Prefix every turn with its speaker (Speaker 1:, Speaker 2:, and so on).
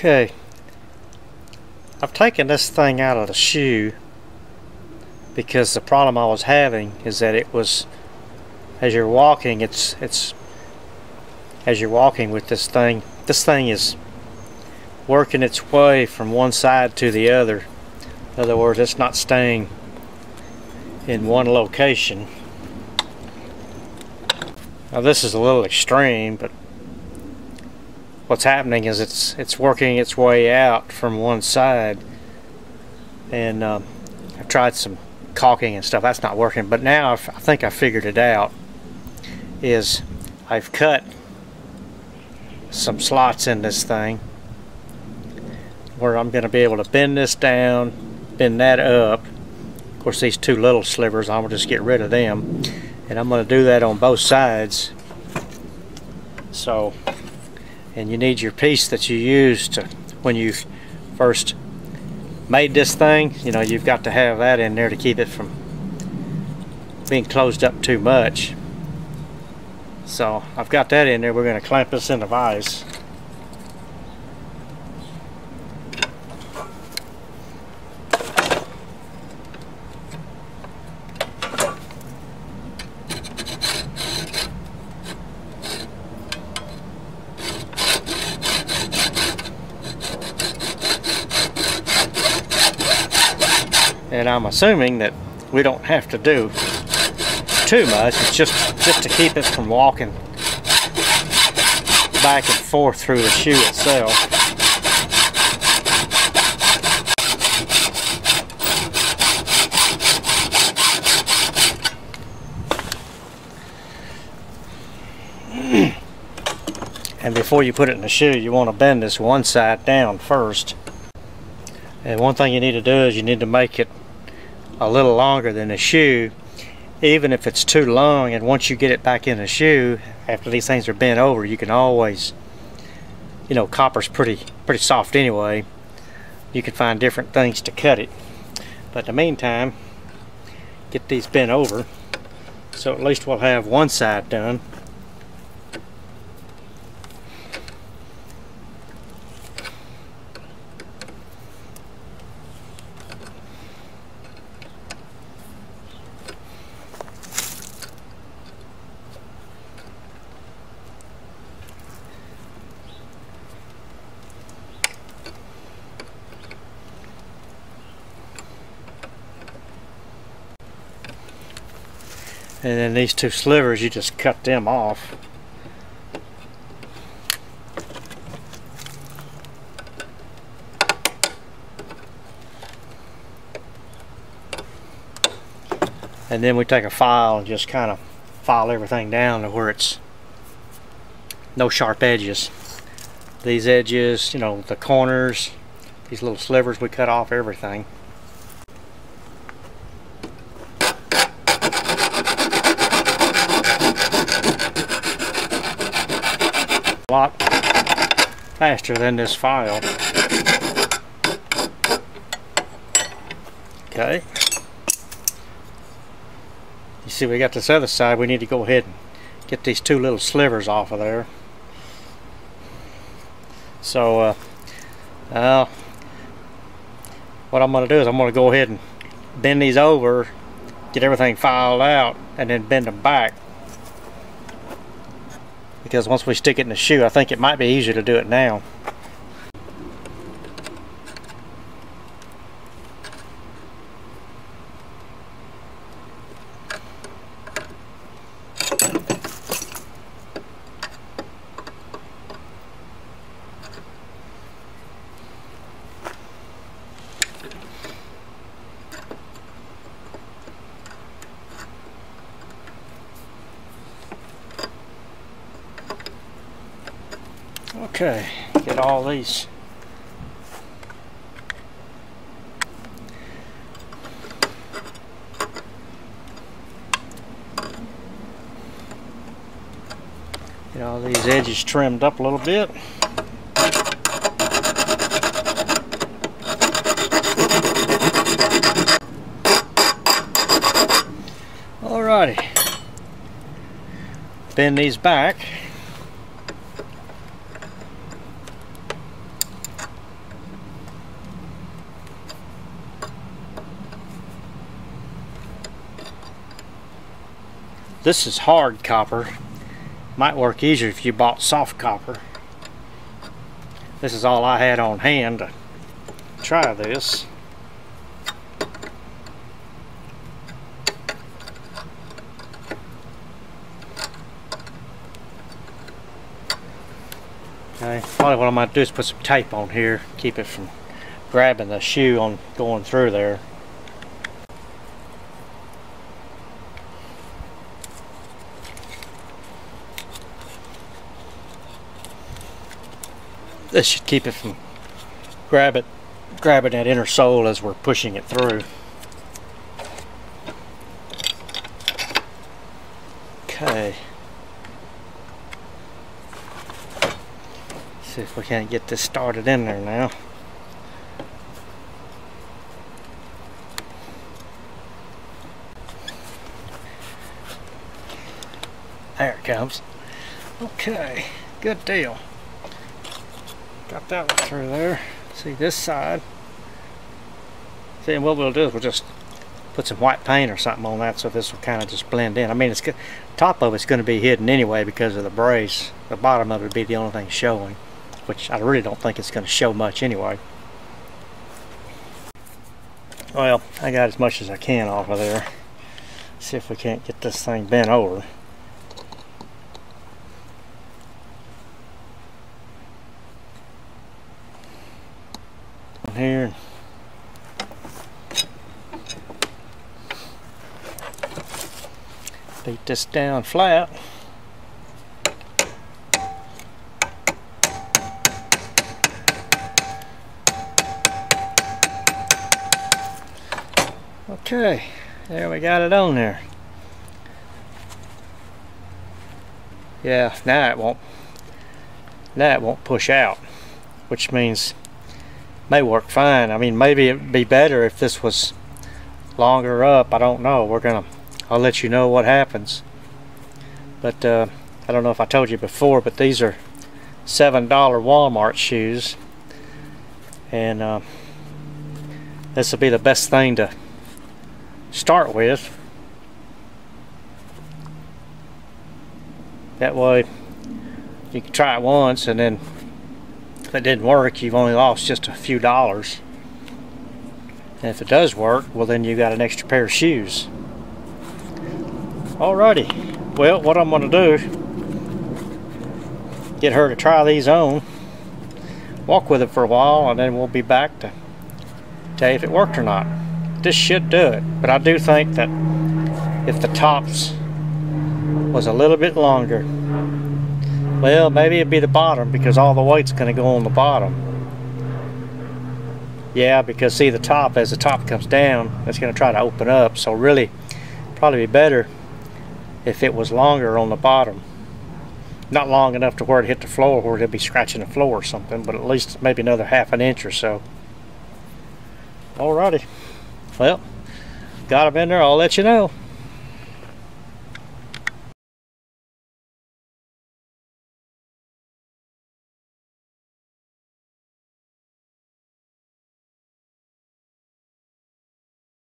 Speaker 1: Okay, I've taken this thing out of the shoe because the problem I was having is that it was, as you're walking, as you're walking with this thing is working its way from one side to the other. In other words, it's not staying in one location. Now this is a little extreme, but what's happening is it's working its way out from one side, and I've tried some caulking and stuff. That's not working, but now I think I figured it out. Is I've cut some slots in this thing where I'm going to be able to bend this down, bend that up. Of course, these two little slivers, I'm going to just get rid of them, and I'm going to do that on both sides. So, and you need your piece that you used when you first made this thing. You know, you've got to have that in there to keep it from being closed up too much. So I've got that in there. We're going to clamp this in the vise. And I'm assuming that we don't have to do too much. It's just to keep it from walking back and forth through the shoe itself. And before you put it in the shoe, you want to bend this one side down first. And one thing you need to do is you need to make it a little longer than the shoe, even if it's too long. And once you get it back in the shoe, after these things are bent over, you can always, you know, copper's pretty soft anyway. You can find different things to cut it. But in the meantime, get these bent over, so at least we'll have one side done. And then these two slivers, you just cut them off. And then we take a file and just kind of file everything down to where it's no sharp edges. These edges, you know, the corners, these little slivers, we cut off everything. A lot faster than this file. Okay. You see, we got this other side. We need to go ahead and get these two little slivers off of there. So what I'm going to do is I'm going to go ahead and bend these over, get everything filed out, and then bend them back. Because once we stick it in the shoe, I think it might be easier to do it now. Okay, get all these edges trimmed up a little bit. Alrighty, bend these back. This is hard copper. Might work easier if you bought soft copper. This is all I had on hand to try this. Okay, probably what I might do is put some tape on here, keep it from grabbing the shoe on going through there. This should keep it from grabbing that inner sole as we're pushing it through. Okay. See if we can't get this started in there now. There it comes. Okay, good deal. Got that one through there. See this side. See, and what we'll do is we'll just put some white paint or something on that so this will kind of just blend in. I mean, it's good. Top of it's going to be hidden anyway because of the brace. The bottom of it will be the only thing showing, which I really don't think it's going to show much anyway. Well, I got as much as I can off of there. See if we can't get this thing bent over. Here, beat this down flat. Okay, there we got it on there. Yeah, now it won't push out, which means may work fine. I mean, maybe it'd be better if this was longer up. I don't know. I'll let you know what happens. But I don't know if I told you before, but these are $7 Walmart shoes, and this will be the best thing to start with. That way you can try it once, and then if it didn't work, you've only lost just a few dollars. And if it does work, well, then you got an extra pair of shoes. Alrighty, well, what I'm going to do, get her to try these on, walk with it for a while, and then we'll be back to tell you if it worked or not. This should do it, but I do think that if the tops was a little bit longer, well, maybe it'd be the bottom, because all the weight's going to go on the bottom. Yeah, because see, the top, as the top comes down, it's going to try to open up. So really, probably be better if it was longer on the bottom. Not long enough to where it hit the floor, where it'd be scratching the floor or something, but at least maybe another ½ an inch or so. Alrighty. Well, got them in there. I'll let you know.